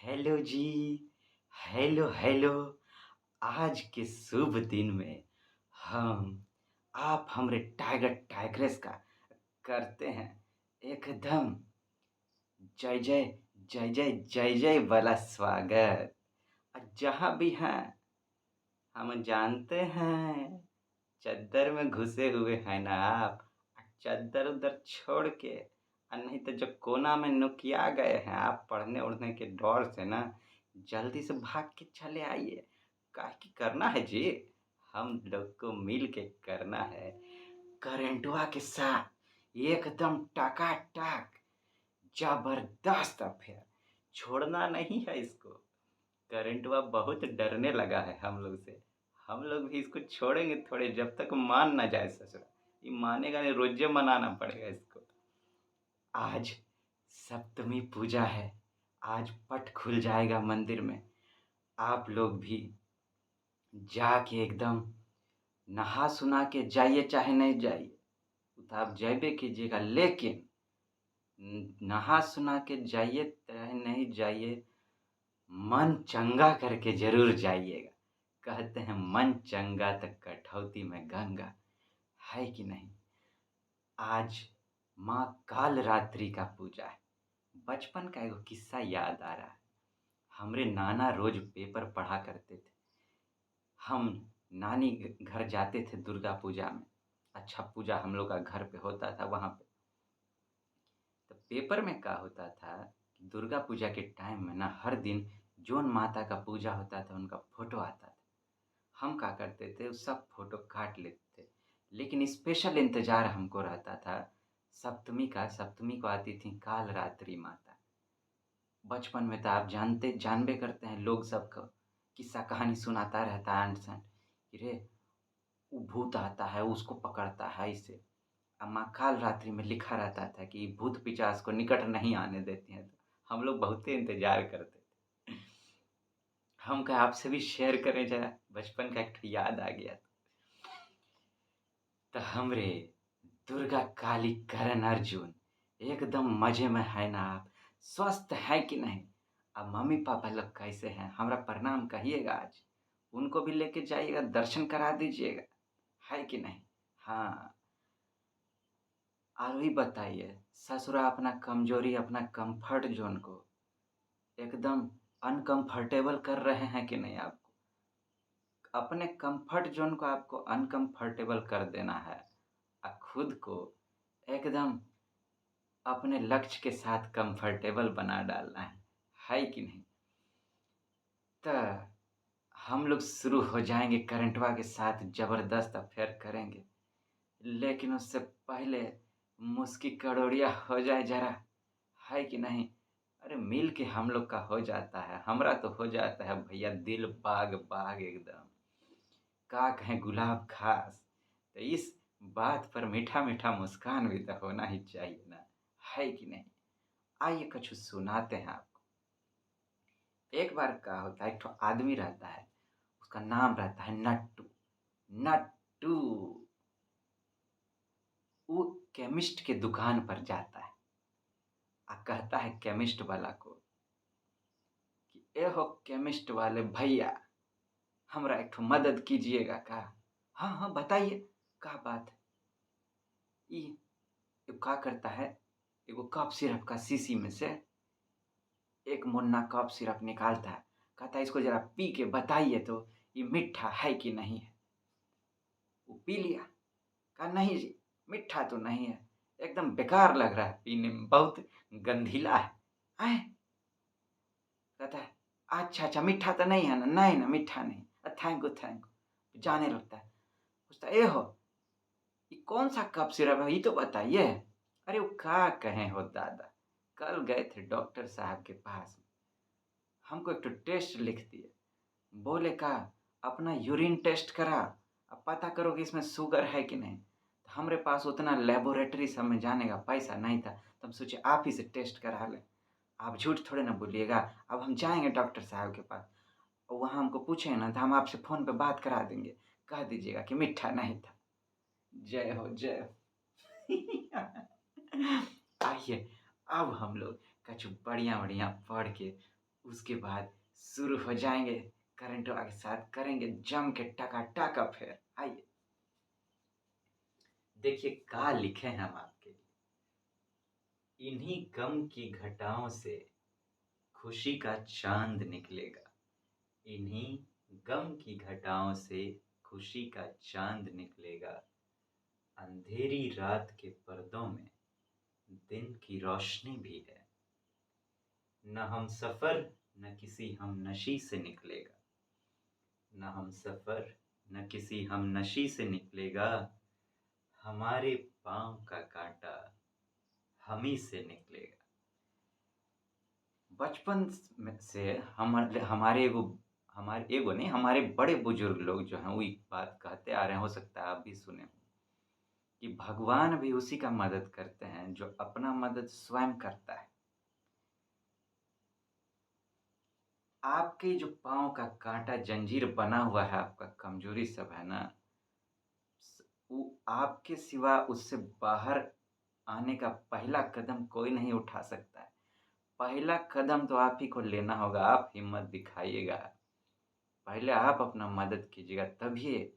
Hello जी। Hello hello. आज के शुभ दिन में हम आप हमरे टाइगर टाइग्रेस का करते हैं एकदम जय जय जय जय जय जय वाला स्वागत। और जहाँ भी हैं हम जानते हैं चद्दर में घुसे हुए हैं ना आप। चद्दर उधर छोड़ के नहीं तो जो कोना में नुकिया गए हैं आप पढ़ने उड़ने के डर से ना, जल्दी से भाग के चले आइए। काहे की करना है जी, हम लोग को मिल के करना है करेंटवा के साथ एकदम टकाटक जबरदस्त अफेयर। छोड़ना नहीं है इसको। करंटवा बहुत डरने लगा है हम लोग से। हम लोग भी इसको छोड़ेंगे थोड़े, जब तक मान ना जाए ससुर। ये मानेगा नहीं, रोजे मनाना पड़ेगा इसको। आज सप्तमी पूजा है। आज पट खुल जाएगा मंदिर में। आप लोग भी जाके एकदम नहा सुना के जाइए, चाहे नहीं जाइए वो तो आप जाइबे कीजिएगा, लेकिन नहा सुना के जाइए चाहे नहीं जाइए, मन चंगा करके जरूर जाइएगा। कहते हैं मन चंगा तक कठौती में गंगा, है कि नहीं। आज माँ काल रात्रि का पूजा है। बचपन का एगो किस्सा याद आ रहा है। हमरे नाना रोज पेपर पढ़ा करते थे। हम नानी घर जाते थे दुर्गा पूजा में। अच्छा, पूजा हम लोग का घर पे होता था वहाँ पे। तो पेपर में क्या होता था कि दुर्गा पूजा के टाइम में ना हर दिन जोन माता का पूजा होता था उनका फोटो आता था। हम क्या करते थे, उस सब फोटो काट लेते थे। लेकिन स्पेशल इंतजार हमको रहता था सप्तमी का। सप्तमी को आती थी काल रात्रि माता। बचपन में तो आप जानबे करते हैं, लोग सबको किस्सा कहानी सुनाता रहता है आंट संट कि रे वो भूत आता है उसको पकड़ता है इसे। अब माँ काल रात्रि में लिखा रहता था कि भूत पिशाच को निकट नहीं आने देती हैं। तो हम लोग बहुत इंतजार करते थे। हम कहा आपसे भी शेयर करें जरा, बचपन का एक ठो याद आ गया। तो हमरे दुर्गा काली करण अर्जुन एकदम मजे में है ना आप। स्वस्थ है कि नहीं। अब मम्मी पापा लोग कैसे हैं, हमरा प्रणाम कहिएगा आज। उनको भी लेके जाइएगा, दर्शन करा दीजिएगा, है कि नहीं। हाँ, और भी बताइए ससुरा अपना कमजोरी अपना कंफर्ट जोन को एकदम अनकंफर्टेबल कर रहे हैं कि नहीं। आपको अपने कंफर्ट जोन को आपको अनकंफर्टेबल कर देना है और खुद को एकदम अपने लक्ष्य के साथ कंफर्टेबल बना डालना है कि नहीं। तो हम लोग शुरू हो जाएंगे करंटवा के साथ, जबरदस्त अफेयर करेंगे। लेकिन उससे पहले मुस्की कड़ोड़िया हो जाए जरा, है कि नहीं। अरे मिल के हम लोग का हो जाता है, हमरा तो हो जाता है भैया, दिल बाग बाग एकदम। का कहें गुलाब खास। तो इस बात पर मीठा मीठा मुस्कान भी तो होना ही चाहिए ना, है कि नहीं। आइए कुछ सुनाते हैं आपको। एक बार क्या होता है, एक ठो आदमी रहता है, उसका नाम रहता है नट्टू। नट्टू वो केमिस्ट के दुकान पर जाता है और कहता है केमिस्ट वाला को कि ए हो केमिस्ट वाले भैया, हमरा एक ठो मदद कीजिएगा का। हाँ हाँ बताइए, क्या बात है। ये क्या करता है, एगो कप सिरप का शीशी में से एक मुन्ना कप सिरप निकालता है। कहता है इसको जरा पी के बताइए तो ये मीठा है कि नहीं है। वो पी लिया, कहा नहीं जी मीठा तो नहीं है, एकदम बेकार लग रहा है पीने में, बहुत गंधीला है। आए कहता है अच्छा अच्छा मीठा तो नहीं है ना, नहीं ना मीठा नहीं, थैंक यू थैंक यू। जाने लगता है। पूछता ए हो ये कौन सा कप सिरप है, ये तो बताइए। अरे वो क्या कहें हो दादा, कल गए थे डॉक्टर साहब के पास, हमको एक तो टेस्ट लिख दिए। बोले का अपना यूरिन टेस्ट करा, अब पता करो कि इसमें शुगर है कि नहीं। तो हमारे पास उतना लेबोरेटरी सब में जाने का पैसा नहीं था, तो हम सोचे आप ही से टेस्ट करा लें। आप झूठ थोड़े ना बोलिएगा। अब हम जाएंगे डॉक्टर साहब के पास, और वहाँ हमको पूछेंगे ना तो हम आपसे फ़ोन पे बात करा देंगे, कह दीजिएगा कि मीठा नहीं था। जय हो जय हो। आइए अब हम लोग कुछ बढ़िया बढ़िया पढ़ के उसके बाद शुरू हो जाएंगे करंटवा के साथ, करेंगे जम के टकाटक अफेयर। आइए देखिए क्या लिखे हैं हम आपके लिए। इन्हीं गम की घटाओं से खुशी का चांद निकलेगा। इन्हीं गम की घटाओं से खुशी का चांद निकलेगा। अंधेरी रात के पर्दों में दिन की रोशनी भी है। न हम सफर न किसी हम नशी से निकलेगा। न हम सफर न किसी हम नशी से निकलेगा। हमारे पांव का कांटा हम ही से निकलेगा। बचपन से हमारे एगो नहीं, हमारे बड़े बुजुर्ग लोग जो हैं वो एक बात कहते आ रहे हैं, हो सकता है आप भी सुने हो, कि भगवान भी उसी का मदद करते हैं जो अपना मदद स्वयं करता है। आपके जो पाँव का कांटा जंजीर बना हुआ है, आपका कमजोरी सब है ना, वो आपके सिवा उससे बाहर आने का पहला कदम कोई नहीं उठा सकता है। पहला कदम तो आप ही को लेना होगा। आप हिम्मत दिखाइएगा, पहले आप अपना मदद कीजिएगा, तभी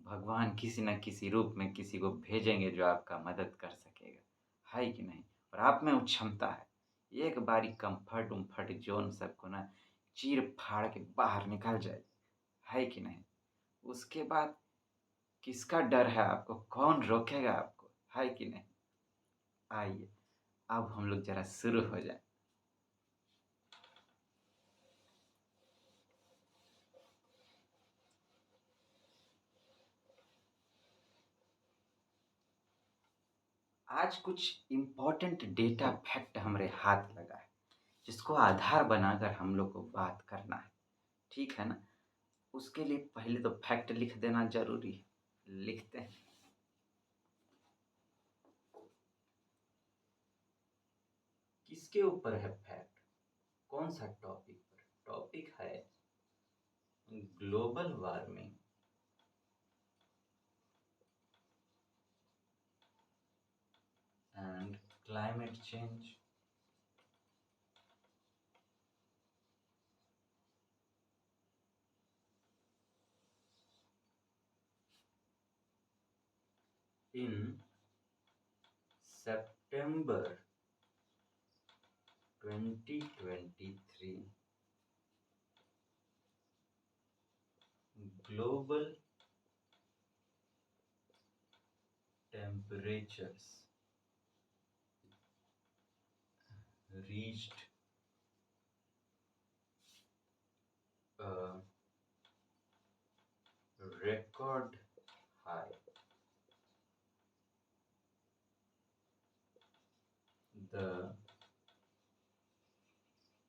भगवान किसी न किसी रूप में किसी को भेजेंगे जो आपका मदद कर सकेगा, है कि नहीं? और आप में वो क्षमता है। एक बारी कम्फर्ट उम्फर्ट जोन सबको ना चीर फाड़ के बाहर निकल जाए, है कि नहीं? उसके बाद किसका डर है आपको? कौन रोकेगा आपको, है कि नहीं? आइए अब हम लोग जरा शुरू हो जाए। आज कुछ इम्पोर्टेंट डेटा फैक्ट हमारे हाथ लगा है, जिसको आधार बनाकर हम लोग को बात करना है, ठीक है ना? उसके लिए पहले तो फैक्ट लिख देना जरूरी है। लिखते हैं। किसके ऊपर है फैक्ट? कौन सा टॉपिक पर? टॉपिक है global warming and climate change. In September 2023, global temperatures reached a record high. The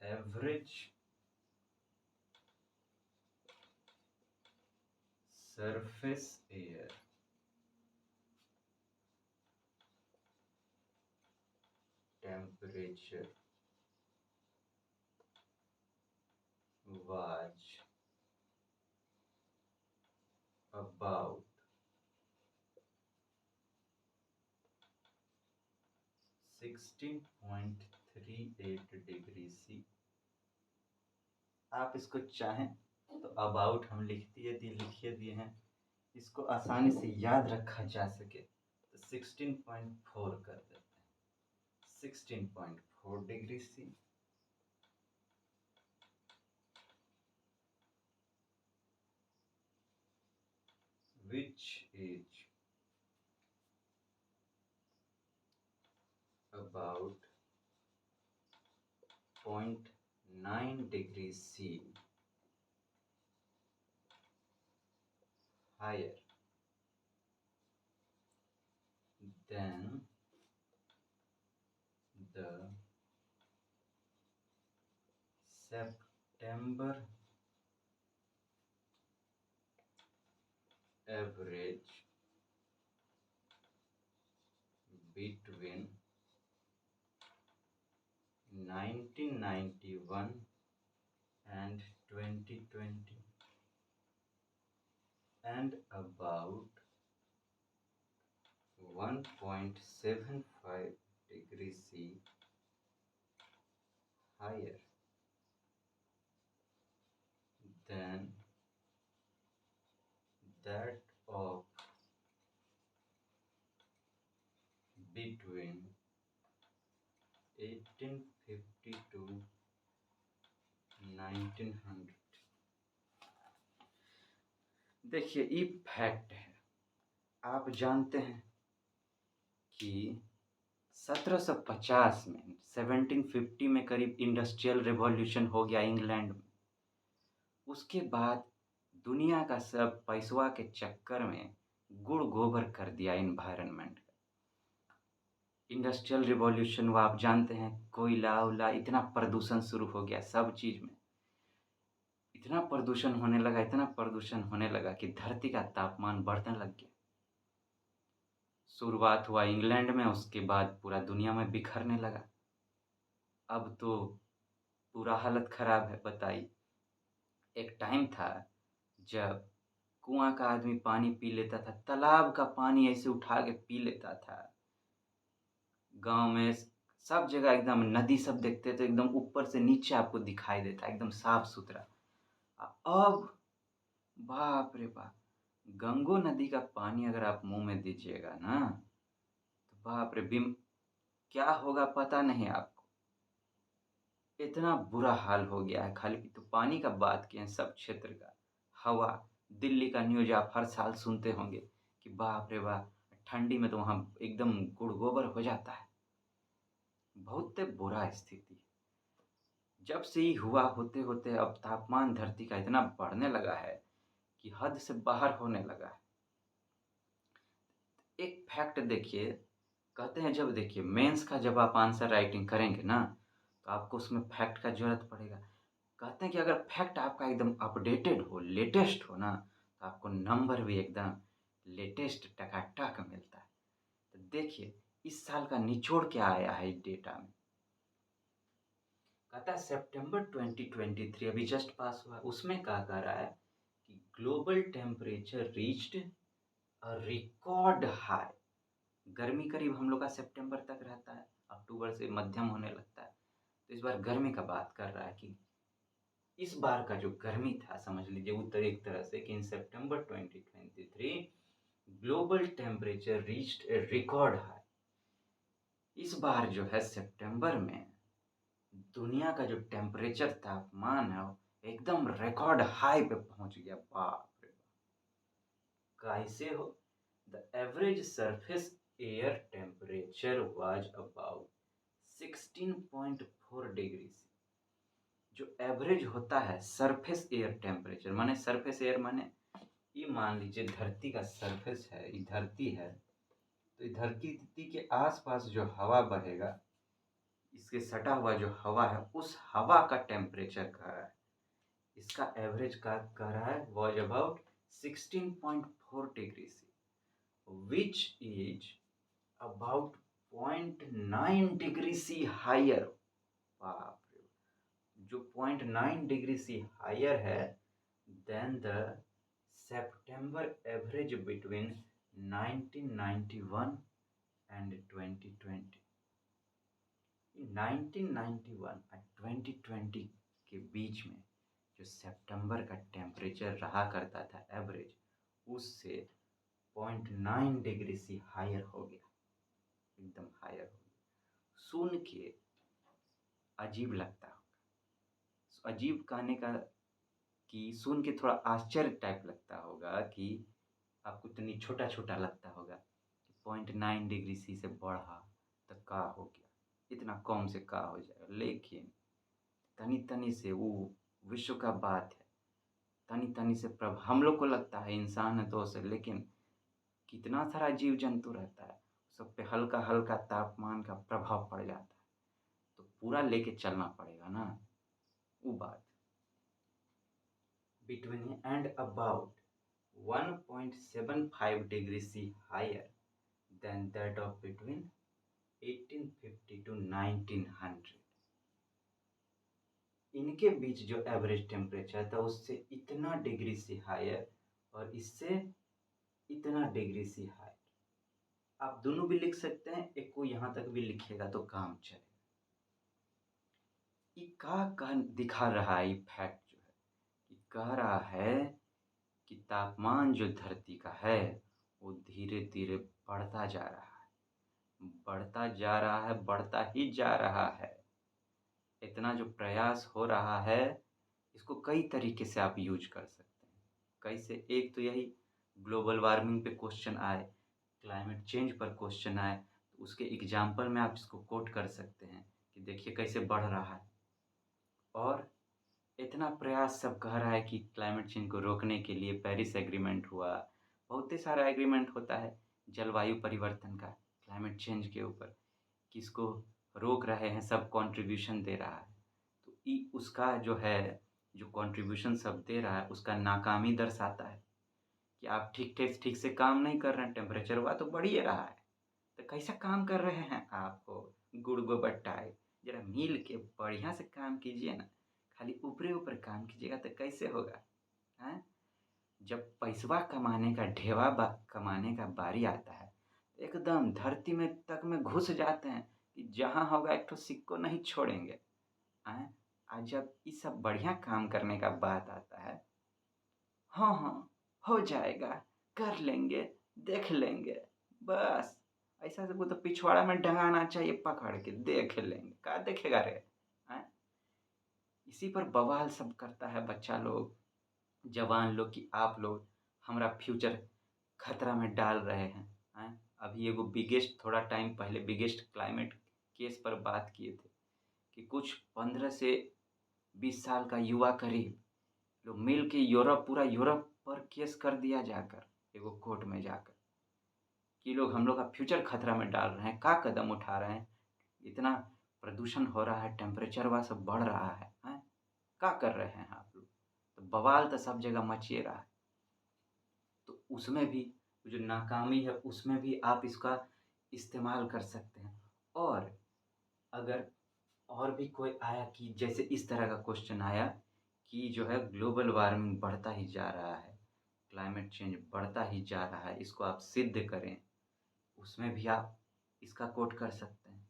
average surface air temperature was about 16.38 degree C। आप इसको चाहें तो अबाउट हम लिखिए दिए हैं, इसको आसानी से याद रखा जा सके तो 16.4 कर देते हैं। 16.4 degree C, which is about 0.9 degree C higher than the September average between 1991 and 2020, and about 1.75 degree C higher between 1850 to 1900। देखिए ये फैक्ट है। आप जानते हैं कि 1750 में 1750 में करीब इंडस्ट्रियल रिवॉल्यूशन हो गया इंग्लैंड में। उसके बाद दुनिया का सब पैसवा के चक्कर में गुड़ गोबर कर दिया इन्वायरमेंट का। इंडस्ट्रियल रिवॉल्यूशन वो आप जानते हैं, कोयला उला इतना प्रदूषण शुरू हो गया सब चीज़ में। इतना प्रदूषण होने लगा, इतना प्रदूषण होने लगा कि धरती का तापमान बढ़ने लग गया। शुरुआत हुआ इंग्लैंड में, उसके बाद पूरा दुनिया में बिखरने लगा। अब तो पूरा हालत खराब है। बताइए, एक टाइम था जब कुआं का आदमी पानी पी लेता था, तालाब का पानी ऐसे उठा के पी लेता था। गांव में सब जगह एकदम नदी सब देखते तो एकदम ऊपर से नीचे आपको दिखाई देता, एकदम साफ सुथरा। अब बाप रे बाप, गंगो नदी का पानी अगर आप मुंह में दीजिएगा ना तो बाप रे बिम क्या होगा पता नहीं आपको। इतना बुरा हाल हो गया है। खाली तो पानी का बात किए, सब क्षेत्र का हवा, दिल्ली का न्यूज आप हर साल सुनते होंगे कि बाप रे बाप ठंडी में तो वहाँ एकदम गुड़ गोबर हो जाता है। बहुत बुरा स्थिति है। जब से ही हुआ होते होते अब तापमान धरती का इतना बढ़ने लगा है कि हद से बाहर होने लगा है। एक फैक्ट देखिए, कहते हैं जब देखिए मेंस का जब आप आंसर राइटिंग करेंगे ना तो आपको उसमें फैक्ट का जरूरत पड़ेगा। कहते हैं कि अगर फैक्ट आपका एकदम अपडेटेड हो, लेटेस्ट हो ना, तो आपको नंबर भी एकदम लेटेस्ट टकाटक मिलता है। तो देखिए इस साल का निचोड़ क्या आया है इस डेटा में। कहता है सितंबर 2023 अभी जस्ट पास हुआ, उसमें क्या कह रहा है कि global temperature reached a record high. गर्मी करीब हम लोग का सितंबर तक रहता है, अक्टूबर से मध्यम होने लगता है। तो इस बार गर्मी का बात कर रहा है कि इस बार का जो गर्मी था, समझ लीजिए उत्तर एक तरह से कि इन सितंबर 2023 ग्लोबल टेम्परेचर रीच्ड ए रिकॉर्ड हाई। इस बार जो है सितंबर में दुनिया का जो टेम्परेचर तापमान है वो एकदम रिकॉर्ड हाई पे पहुंच गया। बाप रे बाप, कैसे हो? The average surface air temperature was about 16.4 degree. जो एवरेज होता है सरफेस एयर टेम्परेचर, माने सरफेस एयर माने ये मान लीजिए धरती का सरफेस है, ये धरती है, तो ये धरती के आसपास जो हवा बहेगा, इसके सटा हुआ जो हवा है उस हवा का टेम्परेचर कह रहा है। इसका एवरेज का कह रहा है was about 16.4 degree C, which is about 0.9 degree C higher. बाप रे, जो 0.9 डिग्री सी हायर है then the September average between 1991 and 2020। 1991 और 2020 के बीच में जो सितंबर का टेम्परेचर रहा करता था एवरेज, उससे 0.9 डिग्री से हायर हो गया, एकदम हायर हो गया। सुन के अजीब लगता होगा, अजीब कहने का कि सुन के थोड़ा आश्चर्य टाइप लगता होगा कि आपको इतनी छोटा छोटा लगता होगा कि 0.9 डिग्री सी से बढ़ा तो का हो गया, इतना कम से का हो जाएगा। लेकिन तनी तनी से वो विश्व का बात है, तनी तनी से हम लोग को लगता है इंसान है तो उसे, लेकिन कितना सारा जीव जंतु रहता है, सब पे हल्का हल्का तापमान का प्रभाव पड़ जाता है, तो पूरा लेके चलना पड़ेगा ना वो बात। Between and about 1.75 degree C higher than that of between 1850 to 1900। इनके बीच जो एवरेज टेम्परेचर था उससे इतना डिग्री से हायर और इससे इतना डिग्री से हायर। आप दोनों भी लिख सकते हैं, एक को यहाँ तक भी लिखिएगा तो काम चलेगा। ये का दिखा रहा है, ये फैक्ट जो है ये कह रहा है कि तापमान जो धरती का है वो धीरे धीरे बढ़ता जा रहा है, बढ़ता जा रहा है, बढ़ता ही जा रहा है। इतना जो प्रयास हो रहा है, इसको कई तरीके से आप यूज़ कर सकते हैं। कैसे? एक तो यही ग्लोबल वार्मिंग पे क्वेश्चन आए, क्लाइमेट चेंज पर क्वेश्चन आए, तो उसके एग्ज़ाम्पल में आप इसको कोट कर सकते हैं कि देखिए कैसे बढ़ रहा है। और इतना प्रयास सब कर रहा है कि क्लाइमेट चेंज को रोकने के लिए पेरिस एग्रीमेंट हुआ, बहुत ही सारा एग्रीमेंट होता है जलवायु परिवर्तन का, क्लाइमेट चेंज के ऊपर, कि इसको रोक रहे हैं, सब कंट्रीब्यूशन दे रहा है। तो उसका जो है, जो कंट्रीब्यूशन सब दे रहा है, उसका नाकामी दर्शाता है कि आप ठीक से काम नहीं कर रहे हैं, टेम्परेचर हुआ तो बढ़ ही रहा है। तो कैसा काम कर रहे हैं आप? गुड़ गोबर टाइप ज़रा मिल के बढ़िया से काम कीजिए ना। खाली ऊपरे-ऊपर काम कीजिएगा तो कैसे होगा? हैं? जब पैसवा कमाने का कमाने का बारी आता है, तो एकदम धरती में तक में घुस जाते हैं कि जहाँ होगा एक ठो सिक्को नहीं छोड़ेंगे। हैं? जब ये सब बढ़िया काम करने का बात आता है, हाँ, हाँ, हो जाएगा, कर लेंगे, देख लेंगे, बस ऐसा सबको तो पिछवाड़ा में डंगाना चाहिए पकड़ के, देख लेंगे, का देखेगा रे? हैं? इसी पर बवाल सब करता है बच्चा लोग, जवान लोग कि आप लोग हमारा फ्यूचर खतरा में डाल रहे हैं? अभी एगो बिगेस्ट थोड़ा टाइम पहले बिगेस्ट क्लाइमेट केस पर बात किए थे कि कुछ 15 से 20 साल का युवा करीब लोग मिल के पूरा यूरोप पर केस कर दिया जाकर, एगो कोर्ट में जाकर, कि लोग हम लोग का फ्यूचर खतरा में डाल रहे हैं, का कदम उठा रहे हैं, इतना प्रदूषण हो रहा है, टेम्परेचर वह सब बढ़ रहा है? का कर रहे हैं आप लोग? तो बवाल तो सब जगह मचिए रहा है। तो उसमें भी जो नाकामी है, उसमें भी आप इसका इस्तेमाल कर सकते हैं। और अगर और भी कोई आया कि जैसे इस तरह का क्वेश्चन आया कि जो है ग्लोबल वार्मिंग बढ़ता ही जा रहा है, क्लाइमेट चेंज बढ़ता ही जा रहा है, इसको आप सिद्ध करें, उसमें भी आप इसका कोट कर सकते हैं।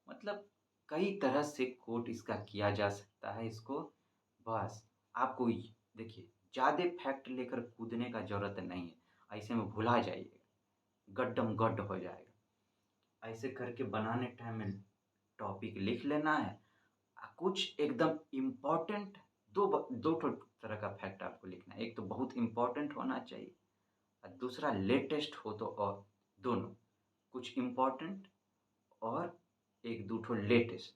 मतलब कई तरह से कोट इसका किया जा सकता है इसको। बस आपको देखिए, ज़्यादा फैक्ट लेकर कूदने का ज़रूरत नहीं है, ऐसे में भुला जाइएगा, गड्डम गड्ड हो जाएगा। ऐसे करके बनाने टाइम में टॉपिक लिख लेना है, कुछ एकदम इम्पोर्टेंट दो ठो तरह का फैक्ट आपको लिखना है। एक तो बहुत इम्पोर्टेंट होना चाहिए और दूसरा लेटेस्ट हो, तो और दोनों कुछ इम्पोर्टेंट और एक दो ठो लेटेस्ट,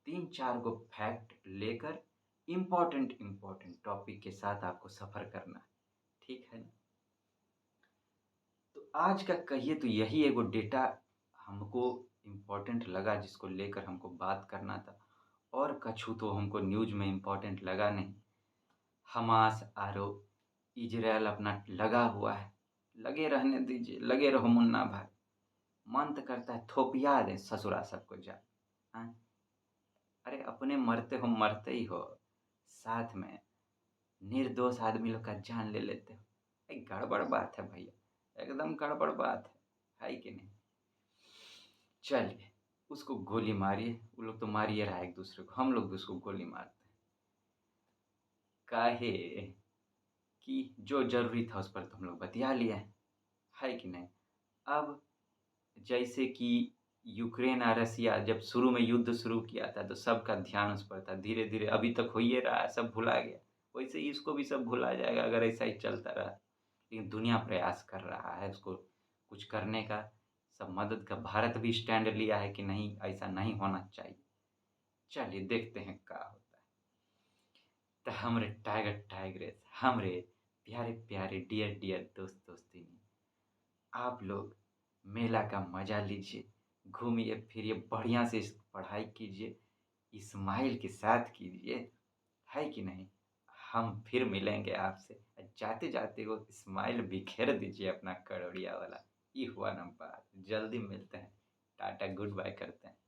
3-4 गो फैक्ट लेकर इम्पोर्टेंट टॉपिक के साथ आपको सफ़र करना है। ठीक है ना? तो आज का कहिए तो यही एगो डेटा हमको इम्पोर्टेंट लगा, जिसको लेकर हमको बात करना था। और कछु तो हमको न्यूज़ में इम्पोर्टेंट लगा नहीं। हमास आरो इजरायल अपना लगा हुआ है, लगे रहने दीजिए, लगे रहो मुन्ना भाई। मन तो करता है थोपिया दें ससुरा सबको जा। हाँ? अरे अपने मरते हो, मरते ही हो, साथ में निर्दोष आदमी लोग का जान ले लेते हो। ये गड़बड़ बात है भैया, एकदम गड़बड़ बात है कि नहीं? चलिए, उसको गोली मारिए, वो लोग तो मारिए रहा है एक दूसरे को, हम लोग भी उसको गोली मारते हैं। काहे कि जो ज़रूरी था उस पर तो हम लोग बतिया लिए हैं, है कि नहीं? अब जैसे कि यूक्रेन और रसिया जब शुरू में युद्ध शुरू किया था, तो सबका ध्यान उस पर था। धीरे-धीरे अभी तक हो ही रहा है, सब भुला गया। वैसे ही इसको भी सब भुला जाएगा अगर ऐसा ही चलता रहा। लेकिन दुनिया प्रयास कर रहा है उसको कुछ करने का, सब मदद का। भारत भी स्टैंड लिया है कि नहीं, ऐसा नहीं होना चाहिए। चलिए देखते हैं क्या होता है। तो हमरे टाइगर टाइग्रेस, हमरे प्यारे-प्यारे डियर दोस्त दोस्तिनी, आप लोग मेला का मज़ा लीजिए, घूमिए-फिरिए, बढ़िया से पढ़ाई कीजिए, स्माइल के साथ कीजिए, है कि नहीं? हम फिर मिलेंगे आपसे। जाते-जाते वो स्माइल बिखेर दीजिए अपना कड़ोड़िया वाला। ये हुआ ना बात। जल्दी मिलते हैं। टाटा गुड बाय करते हैं।